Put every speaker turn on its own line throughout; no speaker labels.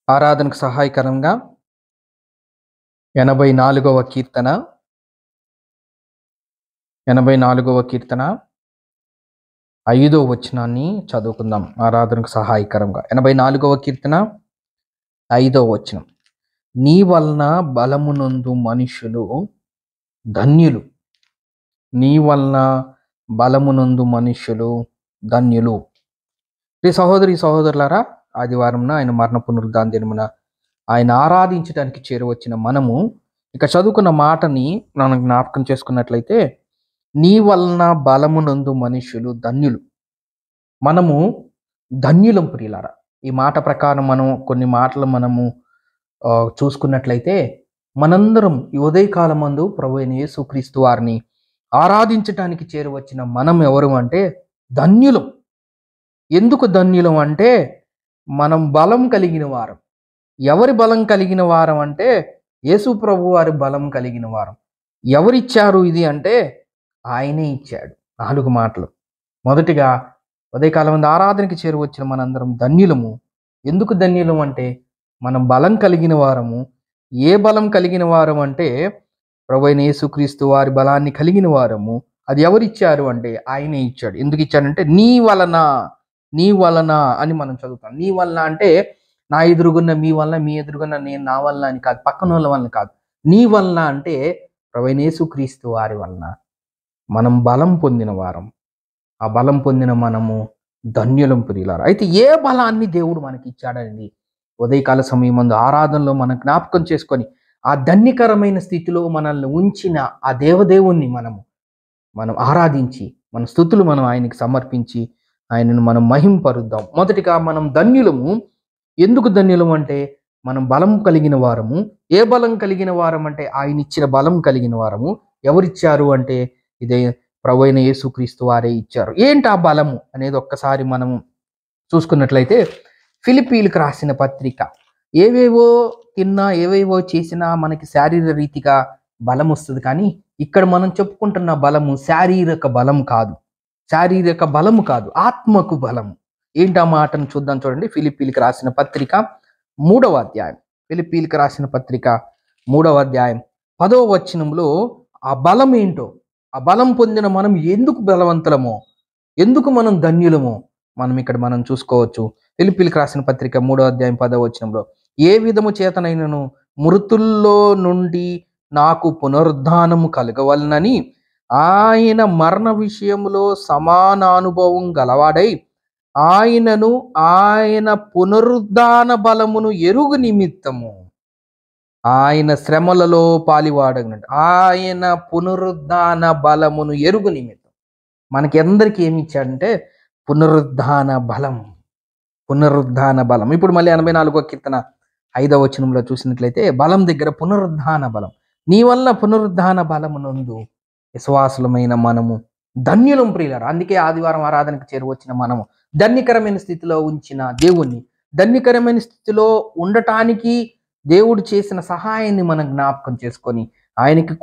ఆరాధనకు సహాయకరంగా 84వ కీర్తన 84వ కీర్తన 5వ వచనాన్ని చదువుకుందాం. ఆరాధనకు సహాయకరంగా 84వ కీర్తన 5వ వచనం. నీ వలన బలమునందు మనుషులు ధన్యులు. నీ వలన బలమునందు మనుషులు ధన్యులు. ఈ సహోదరులారా, ఆదివారంన ఆయన మరణ పునరుద్ధాన దినమున ఆయన ఆరాధించడానికి చేరువచ్చిన మనము ఇక చదువుకున్న మాటని మనం జ్ఞాపకం చేసుకున్నట్లయితే, నీ వలన బలమునందు మనుషులు ధన్యులు. మనము ధన్యులం ప్రియులారా. ఈ మాట ప్రకారం మనం కొన్ని మాటలు మనము చూసుకున్నట్లయితే, మనందరం ఈ ఉదయకాలం మందు ప్రభువైన యేసుక్రీస్తు వారిని ఆరాధించడానికి చేరువచ్చిన మనం ఎవరు అంటే ధన్యులం. ఎందుకు ధన్యులం అంటే, మనం బలం కలిగిన వారం. ఎవరి బలం కలిగిన వారం అంటే యేసు ప్రభు వారి బలం కలిగిన వారం. ఎవరిచ్చారు ఇది అంటే ఆయనే ఇచ్చాడు. 4 మాటలు. మొదటిగా ఉదయకాలం మందు ఆరాధనకి చేరువచ్చిన మనందరం ధన్యులము. ఎందుకు ధన్యులం అంటే మనం బలం కలిగిన వారము. ఏ బలం కలిగిన వారం అంటే ప్రభువైన యేసుక్రీస్తు వారి బలాన్ని కలిగిన వారము. అది ఎవరిచ్చారు అంటే ఆయనే ఇచ్చాడు. ఎందుకు ఇచ్చాడంటే నీ వలన అని మనం చదువుతాం. నీ వలన అంటే నా ఎదురుగున్న మీ వలన, మీ ఎదురుగున్న నేను నా వలన అని కాదు, పక్కన వాళ్ళ వలన కాదు. నీ వలన అంటే ప్రభువైన యేసుక్రీస్తు వారి వలన మనం బలం పొందిన వారం. ఆ బలం పొందిన మనము ధన్యులం ప్రియులారా. అయితే ఏ బలాన్ని దేవుడు మనకి ఇచ్చాడనేది ఉదయకాల సమయం ముందు ఆరాధనలో మనం జ్ఞాపకం చేసుకొని, ఆ ధన్యకరమైన స్థితిలో మనల్ని ఉంచిన ఆ దేవదేవుణ్ణి మనం ఆరాధించి, మన స్తుతులు మనం ఆయనకి సమర్పించి ఆయనను మనం మహింపరుద్దాం. మొదటిగా మనం ధన్యులము. ఎందుకు ధన్యులం అంటే మనం బలం కలిగిన వారము. ఏ బలం కలిగిన వారం అంటే ఆయన ఇచ్చిన బలం కలిగిన వారము. ఎవరిచ్చారు అంటే ఇదే ప్రభువైన యేసుక్రీస్తు వారే ఇచ్చారు. ఏంటి ఆ బలము అనేది ఒక్కసారి మనము చూసుకున్నట్లయితే, ఫిలిప్పీలకు రాసిన పత్రిక, ఏవేవో తిన్నా ఏవేవో చేసినా మనకి శారీరక రీతిగా బలం వస్తుంది. కానీ ఇక్కడ మనం చెప్పుకుంటున్న బలము శారీరక బలం కాదు, ఆత్మకు బలము. ఏంటి ఆ మాటను చూద్దాం. చూడండి, ఫిలిప్పీలకు రాసిన పత్రిక 3వ అధ్యాయం. ఫిలిప్పీలకు రాసిన పత్రిక 3వ అధ్యాయం 10వ వచనంలో ఆ బలం ఏంటో, ఆ బలం పొందిన మనం ఎందుకు బలవంతులమో, ఎందుకు మనం ధన్యులమో మనం చూసుకోవచ్చు. ఫిలిప్పీలకు రాసిన పత్రిక 3వ అధ్యాయం 10వ వచనంలో, ఏ విధము చేతనైనను మృతుల్లో నుండి నాకు పునరుద్ధానము కలగవలనని ఆయన మరణ విషయంలో సమానానుభవం గలవాడై ఆయనను ఆయన పునరుద్ధాన బలమును ఎరుగు నిమిత్తము ఆయన శ్రమలలో పాలివాడగినట్టు ఆయన పునరుద్ధాన బలమును ఎరుగు నిమిత్తం మనకి అందరికీ ఏమి ఇచ్చాడంటే పునరుద్ధాన బలం. ఇప్పుడు మళ్ళీ 84వ కీర్తన 5వ వచనంలో చూసినట్లయితే, బలం దగ్గర పునరుద్ధాన బలం. నీ వల్ల పునరుద్ధాన బలమునందు విశ్వాసులమైన మనము ధన్యులం ప్రియులారా. అందుకే ఆదివారం ఆరాధనకు చేరువచ్చిన మనము ధన్యకరమైన స్థితిలో ఉంచిన దేవుణ్ణి, ధన్యకరమైన స్థితిలో ఉండటానికి దేవుడు చేసిన సహాయాన్ని మనం జ్ఞాపకం చేసుకొని ఆయనకి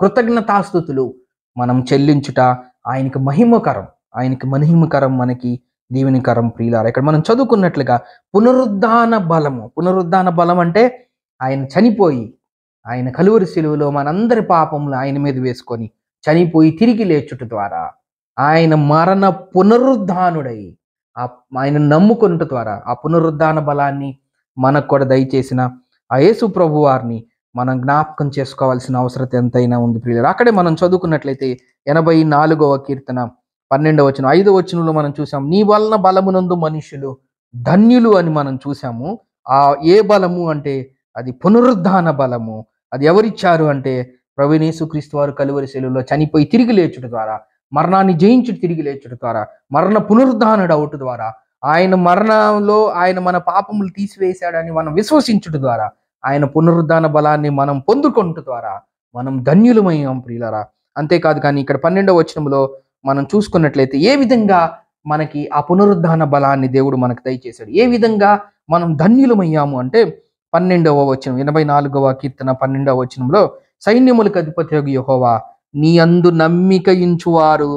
కృతజ్ఞతాస్తుతులు మనం చెల్లించుట ఆయనకి మహిమకరం, మనకి దీవెనికరం ప్రియులారా. ఇక్కడ మనం చదువుకున్నట్లుగా పునరుద్ధాన బలం అంటే ఆయన చనిపోయి, ఆయన కలువరి శిలువలో మనందరి పాపములు ఆయన మీద వేసుకొని చనిపోయి తిరిగి లేచుట ద్వారా ఆయన మరణ పునరుద్ధానుడై ఆయన నమ్ముకున్నట ద్వారా ఆ పునరుద్ధాన బలాన్ని మనకు కూడా దయచేసిన ఆ యేసు ప్రభు వారిని మనం జ్ఞాపకం చేసుకోవాల్సిన అవసరం ఎంతైనా ఉంది ప్రియులారా. అక్కడే మనం చదువుకున్నట్లయితే 84వ కీర్తన 12వ వచనం 5వ వచనంలో మనం చూసాం, నీ వలన బలమునందు మనుషులు ధన్యులు అని మనం చూసాము. ఆ ఏ బలము అంటే అది పునరుద్ధాన బలము. అది ఎవరిచ్చారు అంటే ప్రభువైన యేసుక్రీస్తు వారు కలువరి శిలువలో చనిపోయి తిరిగి లేచుట ద్వారా, మరణాన్ని జయించుట తిరిగి లేచుట ద్వారా, మరణ పునరుద్ధానుడు అవుట ద్వారా, ఆయన మరణంలో ఆయన మన పాపములు తీసివేశాడని మనం విశ్వసించుట ద్వారా, ఆయన పునరుద్ధాన బలాన్ని మనం పొందుకుంట ద్వారా మనం ధన్యులమయ్యాం ప్రియులారా. అంతేకాదు కానీ ఇక్కడ 12వ వచనంలో మనం చూసుకున్నట్లయితే ఏ విధంగా మనకి ఆ పునరుద్ధాన బలాన్ని దేవుడు మనకు దయచేశాడు, ఏ విధంగా మనం ధన్యులమయ్యాము అంటే 12వ వచనం 84వ కీర్తన 12వ వచనంలో, సైన్యములకు అధిపతియగు యెహోవా నీ అందు నమ్మిక ఇంచువారు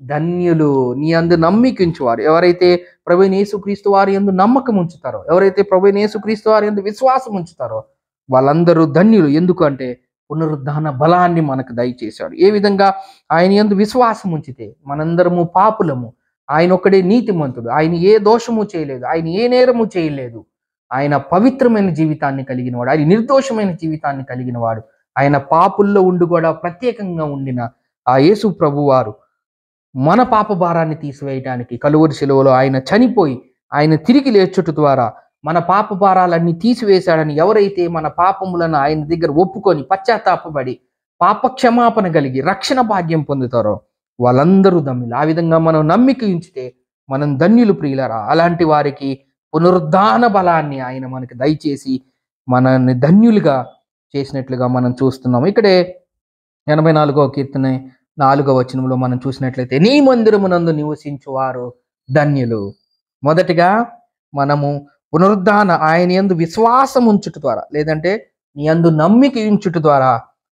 ధన్యులు నీ యందు నమ్మిక ఉంచువారు. ఎవరైతే ప్రభువైన యేసుక్రీస్తు వారి యందు నమ్మకం ఉంచుతారో, ఎవరైతే ప్రభువైన యేసుక్రీస్తు వారి యందు విశ్వాసం ఉంచుతారో వాళ్ళందరూ ధన్యులు. ఎందుకంటే పునరుద్ధాన బలాన్ని మనకు దయచేశాడు. ఏ విధంగా? ఆయన యందు విశ్వాసం ఉంచితే మనందరము పాపులము, ఆయన ఒక్కడే నీతిమంతుడు, ఆయన ఏ దోషము చేయలేదు, ఆయన ఏ నేరము చేయలేదు, ఆయన పవిత్రమైన జీవితాన్ని కలిగిన వాడు, ఆయన నిర్దోషమైన జీవితాన్ని కలిగిన వాడు. ఆయన పాపుల్లో ఉండి కూడా ప్రత్యేకంగా ఉండిన ఆ యేసు ప్రభు వారు మన పాప భారాన్ని తీసివేయడానికి కలువరి శిలువలో ఆయన చనిపోయి ఆయన తిరిగి లేచుట ద్వారా మన పాప భారాలన్నీ తీసివేశాడని ఎవరైతే మన పాపములను ఆయన దగ్గర ఒప్పుకొని పశ్చాత్తాపబడి పాప క్షమాపణ కలిగి రక్షణ భాగ్యం పొందుతారో వాళ్ళందరూ ధన్యులు. ఆ విధంగా మనం నమ్మిక ఉంచితే మనం ధన్యులు ప్రియులరా. అలాంటి వారికి పునరుద్ధాన బలాన్ని ఆయన మనకి దయచేసి మనల్ని ధన్యులుగా చేసినట్లుగా మనం చూస్తున్నాం. ఇక్కడే 84వ కీర్తన 4వ వచనంలో మనం చూసినట్లయితే నీ మందిరమునందు నివసించువారు ధన్యులు. మొదటిగా మనము పునరుద్ధాన ఆయన యందు విశ్వాసం ఉంచుట ద్వారా, లేదంటే నీ యందు నమ్మిక ఉంచుట ద్వారా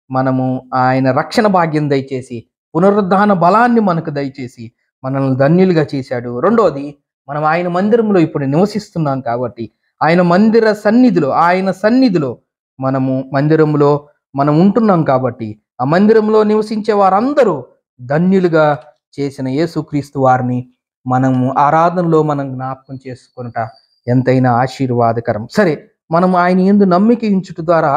మనము ఆయన రక్షణ భాగ్యం దయచేసి పునరుద్ధాన బలాన్ని మనకు దయచేసి మనల్ని ధన్యులుగా చేశాడు. రెండోది, మనం ఆయన మందిరంలో ఇప్పుడు నివసిస్తున్నాం కాబట్టి ఆయన మందిర సన్నిధిలో, ఆయన సన్నిధిలో మనము మందిరంలో మనం ఉంటున్నాం కాబట్టి ఆ మందిరంలో నివసించే వారందరూ ధన్యులుగా చేసిన యేసుక్రీస్తు వారిని మనము ఆరాధనలో మనం జ్ఞాపకం చేసుకొనుట ఎంతైనా ఆశీర్వాదకరం. సరే, మనం ఆయన యందు నమ్మిక ఉంచుట ద్వారా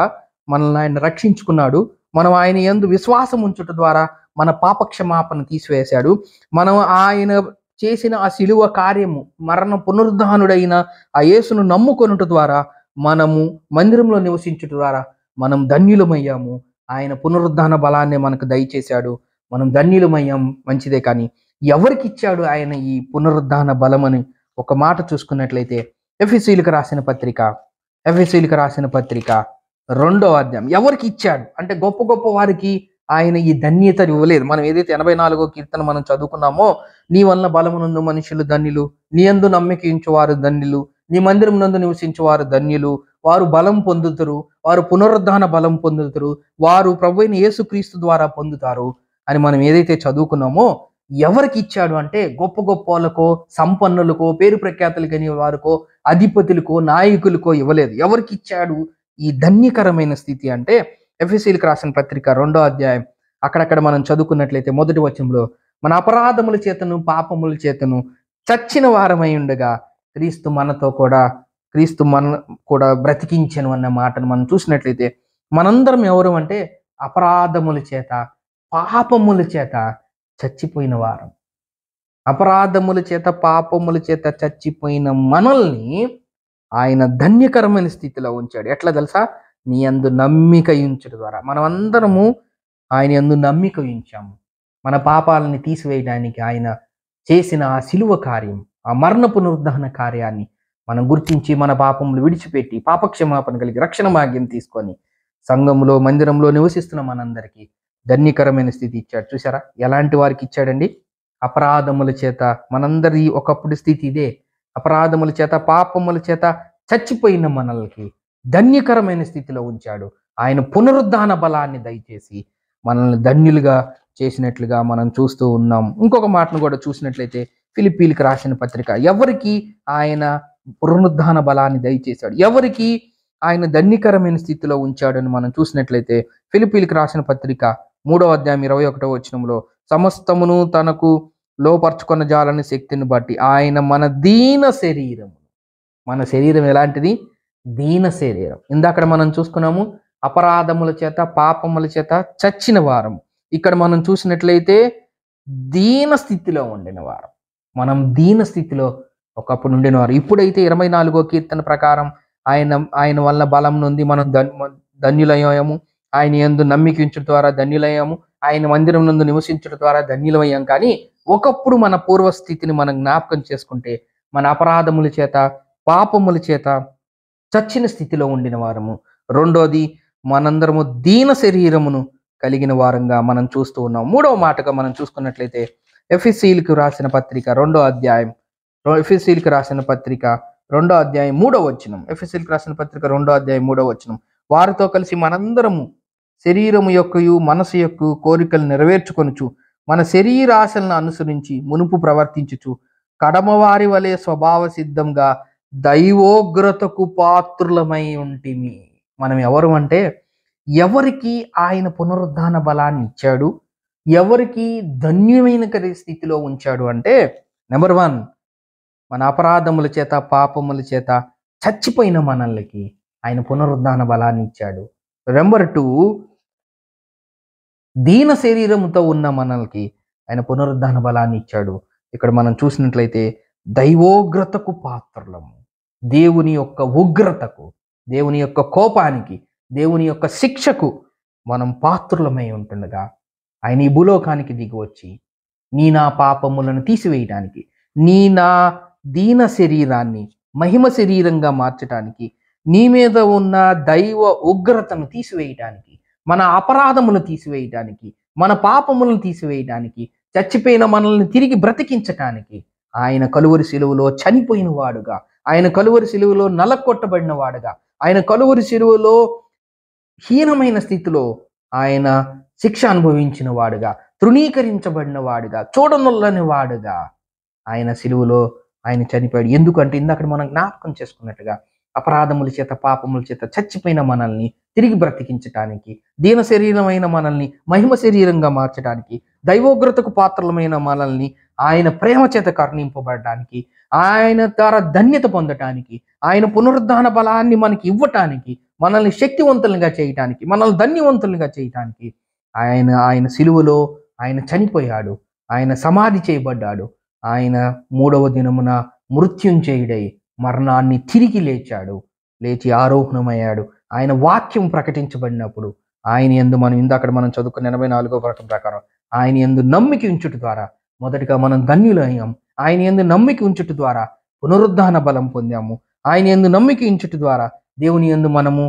మనల్ని ఆయన రక్షించుకున్నాడు. మనం ఆయన యందు విశ్వాసం ఉంచుట ద్వారా మన పాప క్షమాపణ తీసివేశాడు. మనం ఆయన చేసిన ఆ శిలువ కార్యము, మరణ పునరుద్ధానుడైన ఆ యేసును నమ్ముకొనుట ద్వారా మనము మందిరంలో నివసించుట ద్వారా మనం ధన్యులమయ్యాము. ఆయన పునరుద్ధాన బలాన్ని మనకు దయచేశాడు. మనం ధన్యులమయ్యాం, మంచిదే. కానీ ఎవరికి ఇచ్చాడు ఆయన ఈ పునరుద్ధాన బలమని ఒక మాట చూసుకున్నట్లయితే ఎఫెసీయులకు రాసిన పత్రిక 2వ అధ్యాయం ఎవరికి ఇచ్చాడు అంటే గొప్ప గొప్ప వారికి ఆయన ఈ ధన్యత ఇవ్వలేదు. మనం ఏదైతే 84వ కీర్తన మనం చదువుకున్నామో, నీ వలన బలమునందు మనుషులు ధన్యులు, నీ యందు నమ్మిక ఉంచువారు ధన్యులు, నీ మందిరం నందు నివసించువారు ధన్యులు, వారు బలం పొందుతారు, వారు పునరుద్ధాన బలం పొందుతారు, వారు ప్రభువైన యేసుక్రీస్తు ద్వారా పొందుతారు అని మనం ఏదైతే చదువుకున్నామో, ఎవరికి ఇచ్చాడు అంటే గొప్ప గొప్ప వాళ్ళకో, సంపన్నులకో, పేరు ప్రఖ్యాతులు కలిగిన వారికో, అధిపతులకో, నాయకులకో ఇవ్వలేదు. ఎవరికి ఇచ్చాడు ఈ ధన్యకరమైన స్థితి అంటే ఎఫెసీయులకు రాసిన పత్రిక 2వ అధ్యాయం అక్కడక్కడ మనం చదువుకున్నట్లయితే మొదటి వచనంలో మన అపరాధముల చేతను పాపముల చేతను చచ్చిన వారమై ఉండగా క్రీస్తు మన కూడా బ్రతికించను అన్న మాటను మనం చూసినట్లయితే మనందరం ఎవరు అంటే అపరాధముల చేత పాపముల చేత చచ్చిపోయిన వారం. అపరాధముల చేత పాపముల చేత చచ్చిపోయిన మనల్ని ఆయన ధన్యకరమైన స్థితిలో ఉంచాడు. ఎట్లా తెలుసా? నీ యందు నమ్మిక ఉంచుట ద్వారా. మనం అందరము ఆయన యందు నమ్మిక ఉంచాము. మన పాపాలని తీసివేయడానికి ఆయన చేసిన ఆ శిలువ కార్యం, ఆ మరణ పునరుద్ధాన కార్యాన్ని మనం గుర్తించి మన పాపములు విడిచిపెట్టి పాపక్షమాపణ కలిగి రక్షణ భాగ్యం తీసుకొని సంఘంలో, మందిరంలో నివసిస్తున్న మనందరికీ ధన్యకరమైన స్థితి ఇచ్చాడు. చూసారా ఎలాంటి వారికి ఇచ్చాడండి? అపరాధముల చేత, మనందరి ఒకప్పుడు స్థితి ఇదే, అపరాధముల చేత పాపముల చేత చచ్చిపోయిన మనల్ని ధన్యకరమైన స్థితిలో ఉంచాడు. ఆయన పునరుద్ధాన బలాన్ని దయచేసి మనల్ని ధన్యులుగా చేసినట్లుగా మనం చూస్తూ ఉన్నాం. ఇంకొక మాటను కూడా చూసినట్లయితే ఫిలిప్పీలకు రాసిన పత్రిక ఎవరికి ఆయన పునరుద్ధాన బలాన్ని దయచేశాడు, ఎవరికి ఆయన ధన్యకరమైన స్థితిలో ఉంచాడని మనం చూసినట్లయితే ఫిలిప్పీలకు రాసిన పత్రిక 3వ అధ్యాయం 21వ వచనంలో సమస్తమును తనకు లోపరుచుకున్న జాలని శక్తిని బట్టి ఆయన మన శరీరం ఎలాంటిది? దీన శరీరం. ఇందాక మనం చూసుకున్నాము అపరాధముల చేత పాపముల చేత చచ్చిన వారం. ఇక్కడ మనం చూసినట్లయితే దీన స్థితిలో ఉండిన వారం. మనం దీన స్థితిలో ఒకప్పుడు ఉండిన వారు. ఇప్పుడైతే 24వ కీర్తన ప్రకారం ఆయన వల్ల బలం నుండి మనం ధన్యులయ్యాము. ఆయన యందు నమ్మిక ఉంచడం ద్వారా ధన్యులయ్యాము. ఆయన మందిరం నందు నివసించడం ద్వారా ధన్యులమయ్యాం. కానీ ఒకప్పుడు మన పూర్వస్థితిని మనం జ్ఞాపకం చేసుకుంటే మన అపరాధముల చేత పాపముల చేత చచ్చిన స్థితిలో ఉండిన వారము. రెండోది, మనందరము దీన శరీరమును కలిగిన వారంగా మనం చూస్తూ ఉన్నాం. మూడవ మాటగా మనం చూసుకున్నట్లయితే ఎఫెసీయులకు రాసిన పత్రిక 2వ అధ్యాయం 3వ వచనం. ఎఫెసీయులకు రాసిన పత్రిక 2వ అధ్యాయం 3వ వచనం. వారితో కలిసి మనందరము శరీరము యొక్కయు మనసు యొక్క కోరికలు నెరవేర్చుకొనుచు మన శరీరాశలను అనుసరించి మునుపు ప్రవర్తించుచు కడమవారి వలె స్వభావ సిద్ధంగా దైవోగ్రతకు పాత్రులమై ఉంటిమి. మనం ఎవరు అంటే, ఎవరికి ఆయన పునరుద్ధాన బలాన్ని ఇచ్చాడు, ఎవరికి ధన్యమైన స్థితిలో ఉంచాడు అంటే, నెంబర్ 1, మన అపరాధముల చేత పాపముల చేత చచ్చిపోయిన మనల్కి ఆయన పునరుద్ధాన బలాన్ని ఇచ్చాడు. నెంబర్ 2, దీన శరీరముతో ఉన్న మనల్కి ఆయన పునరుద్ధాన బలాన్ని ఇచ్చాడు. ఇక్కడ మనం చూసినట్లయితే దైవోగ్రతకు పాత్రలము, దేవుని యొక్క ఉగ్రతకు, దేవుని యొక్క కోపానికి, దేవుని యొక్క శిక్షకు మనం పాత్రులమై ఉంటుండగా ఆయన ఈ భూలోకానికి దిగి వచ్చి నా పాపములను తీసివేయడానికి, నా దీన శరీరాన్ని మహిమ శరీరంగా మార్చడానికి, నీ మీద ఉన్న దైవ ఉగ్రతను తీసివేయడానికి, మన అపరాధములను తీసివేయడానికి, మన పాపములను తీసివేయడానికి, చచ్చిపోయిన మనల్ని తిరిగి బ్రతికించటానికి ఆయన కలువరి శిలువలో చనిపోయిన వాడుగా, ఆయన కలువరి శిలువలో నలకొట్టబడిన వాడుగా, ఆయన కలువరి శిలువలో హీనమైన స్థితిలో ఆయన శిక్ష అనుభవించిన వాడుగా, తృణీకరించబడిన వాడుగా, చూడనొల్లని వాడుగా ఆయన శిలువలో ఆయన చనిపోయాడు. ఎందుకంటే ఇందాక మనం జ్ఞాపకం చేసుకున్నట్టుగా అపరాధముల చేత పాపముల చేత చచ్చిపోయిన మనల్ని తిరిగి బ్రతికించటానికి, దీన శరీరమైన మనల్ని మహిమ శరీరంగా మార్చడానికి, దైవోగ్రతకు పాత్రలమైన మనల్ని ఆయన ప్రేమ చేత కరుణింపబడటానికి, ఆయన ద్వారా ధన్యత పొందటానికి, ఆయన పునరుద్ధాన బలాన్ని మనకి ఇవ్వటానికి, మనల్ని శక్తివంతులుగా చేయటానికి, మనల్ని ధన్యవంతులుగా చేయటానికి ఆయన సిలువలో ఆయన చనిపోయాడు, ఆయన సమాధి చేయబడ్డాడు, ఆయన 3వ దినమున మృత్యుంజయుడై మరణాన్ని తిరిగి లేచి ఆరోహణమయ్యాడు. ఆయన వాక్యం ప్రకటించబడినప్పుడు ఆయన యందు మనం చదువుకున్న 84వ వచనం ప్రకారం ఆయన యందు నమ్మిక ఉంచుట ద్వారా మొదటిగా మనం ధన్యులయ్యాం. ఆయన యందు నమ్మిక ఉంచుట ద్వారా పునరుద్ధాన బలం పొందాము. ఆయన యందు నమ్మిక ఉంచుట ద్వారా దేవుని యందు మనము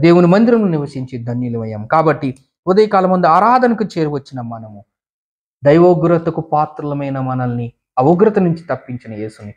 దేవుని మందిరంలో నివసించి ధన్యులమయ్యాం. కాబట్టి ఉదయకాలం ముందు ఆరాధనకు చేరువచ్చిన మనము దైవోగ్రతకు పాత్రలమైన మనల్ని ఆ ఉగ్రత నుంచి తప్పించిన యేసుని,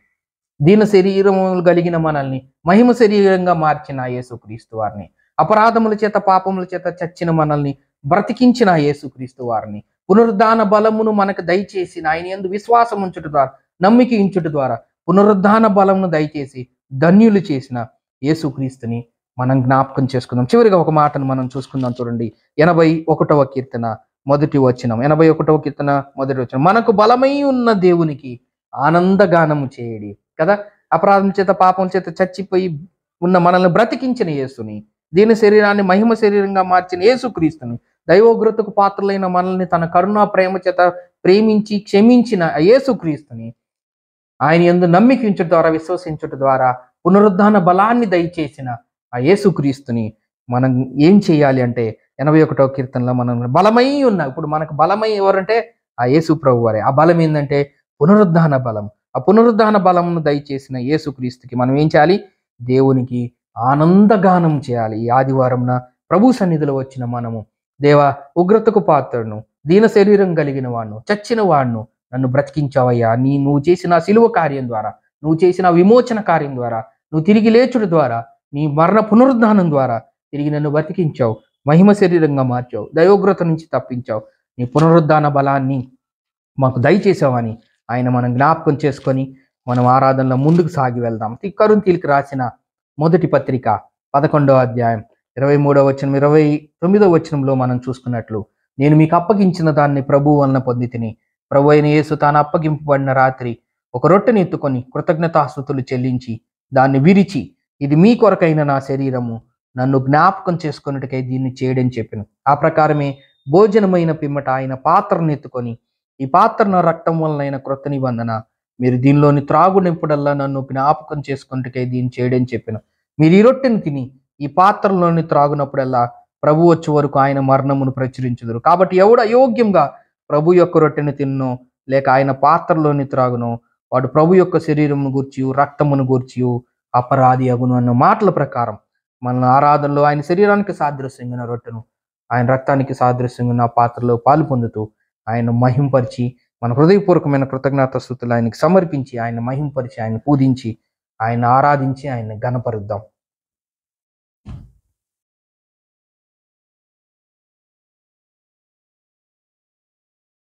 దీన శరీరము కలిగిన మనల్ని మహిమ శరీరంగా మార్చిన యేసుక్రీస్తు వారిని, అపరాధముల చేత పాపముల చేత చచ్చిన మనల్ని బ్రతికించిన యేసుక్రీస్తు వారిని, పునరుద్ధాన బలమును మనకు దయచేసిన ఆయన యందు విశ్వాసం ఉంచుట ద్వారా, నమ్మిక ఉంచుట ద్వారా పునరుద్ధాన బలమును దయచేసి ధన్యులు చేసిన యేసుక్రీస్తుని మనం జ్ఞాపకం చేసుకుందాం. చివరిగా ఒక మాటను మనం చూసుకుందాం. చూడండి, 81వ కీర్తన మొదటి వచనం. 81వ కీర్తన మొదటి వచనం. మనకు బలమై ఉన్న దేవునికి ఆనందగానము చేయడి. కదా, అపరాధం చేత పాపం చేత చచ్చిపోయి ఉన్న మనల్ని బ్రతికించిన యేసుని, దీని శరీరాన్ని మహిమ శరీరంగా మార్చిన యేసుక్రీస్తుని, దైవోగ్రతకు పాత్రలైన మనల్ని తన కరుణా ప్రేమ చేత ప్రేమించి క్షమించిన యేసుక్రీస్తుని ఆయన యందు నమ్మిక ఉంచుట ద్వారా, విశ్వసించుట ద్వారా పునరుద్ధాన బలాన్ని దయచేసిన ఆ యేసుక్రీస్తుని మనం ఏం చేయాలి అంటే 81వ కీర్తనలో మనం బలమై ఉన్న, ఇప్పుడు మనకు బలమై ఎవరంటే ఆ యేసు ప్రభు వారే. ఆ బలం ఏంటంటే పునరుద్ధాన బలం. ఆ పునరుద్ధాన బలమును దయచేసిన యేసుక్రీస్తుకి మనం ఏం చేయాలి? దేవునికి ఆనందగానం చేయాలి. ఈ ఆదివారంన ప్రభు సన్నిధిలో వచ్చిన మనము, దేవా, ఉగ్రతకు పాత్రను, దీన శరీరం కలిగిన వాడును, చచ్చిన వాడును నన్ను బ్రతికించావయ్యా. నువ్వు చేసిన శిలువ కార్యం ద్వారా, నువ్వు చేసిన విమోచన కార్యం ద్వారా, నువ్వు తిరిగి లేచుడు ద్వారా, నీ మరణ పునరుద్ధానం ద్వారా తిరిగి నన్ను బ్రతికించావు, మహిమ శరీరంగా మార్చావు, దైవోగ్రత నుంచి తప్పించావు, నీ పునరుద్ధాన బలాన్ని మాకు దయచేసావని ఆయన మనం జ్ఞాపకం చేసుకొని మనం ఆరాధనలో ముందుకు సాగి వెళ్దాం. కొరింథీయులకు రాసిన మొదటి పత్రిక 11వ అధ్యాయం 23వ వచనం 29వ వచనంలో మనం చూసుకున్నట్లు, నేను మీకు అప్పగించిన దాన్ని ప్రభువు వలన పొందితిని. ప్రభు అయిన యేసు తాను అప్పగింపబడిన రాత్రి ఒక రొట్టెని ఎత్తుకొని కృతజ్ఞతాస్తుతులు చెల్లించి దాన్ని విరిచి, ఇది మీ కొరకైన నా శరీరము, నన్ను జ్ఞాపకం చేసుకున్నట్టుకై దీన్ని చేయడని చెప్పాను. ఆ ప్రకారమే భోజనమైన పిమ్మట ఆయన పాత్రను ఎత్తుకొని, ఈ పాత్ర నా రక్తం వలనైన క్రొత్త నిబంధన, మీరు దీనిలోని త్రాగు నింపుడల్లా నన్ను జ్ఞాపకం చేసుకున్నట్టుకై దీన్ని చేయడని చెప్పాను. మీరు ఈ రొట్టెను తిని ఈ పాత్రలోని త్రాగునప్పుడల్లా ప్రభు వచ్చే వరకు ఆయన మరణమును ప్రచురించుదురు. కాబట్టి ఎవడు అయోగ్యంగా ప్రభు యొక్క రొట్టెను తిన్నో లేక ఆయన పాత్రలోని త్రాగునో వాడు ప్రభు యొక్క శరీరమును గూర్చి రక్తమును గూర్చి అపరాధి అగును అన్న మాటల ప్రకారం మన ఆరాధనలో ఆయన శరీరానికి సాదృశ్యంగా రొట్టెను, ఆయన రక్తానికి సాదృశ్యంగా ఆ పాత్రలో పాలు పొందుతూ ఆయన మహింపరిచి, మన హృదయపూర్వకమైన కృతజ్ఞతాస్తుతులు ఆయనకి సమర్పించి, ఆయన మహింపరిచి, ఆయన పూజించి, ఆయన ఆరాధించి, ఆయన ఘనపరుద్దాం.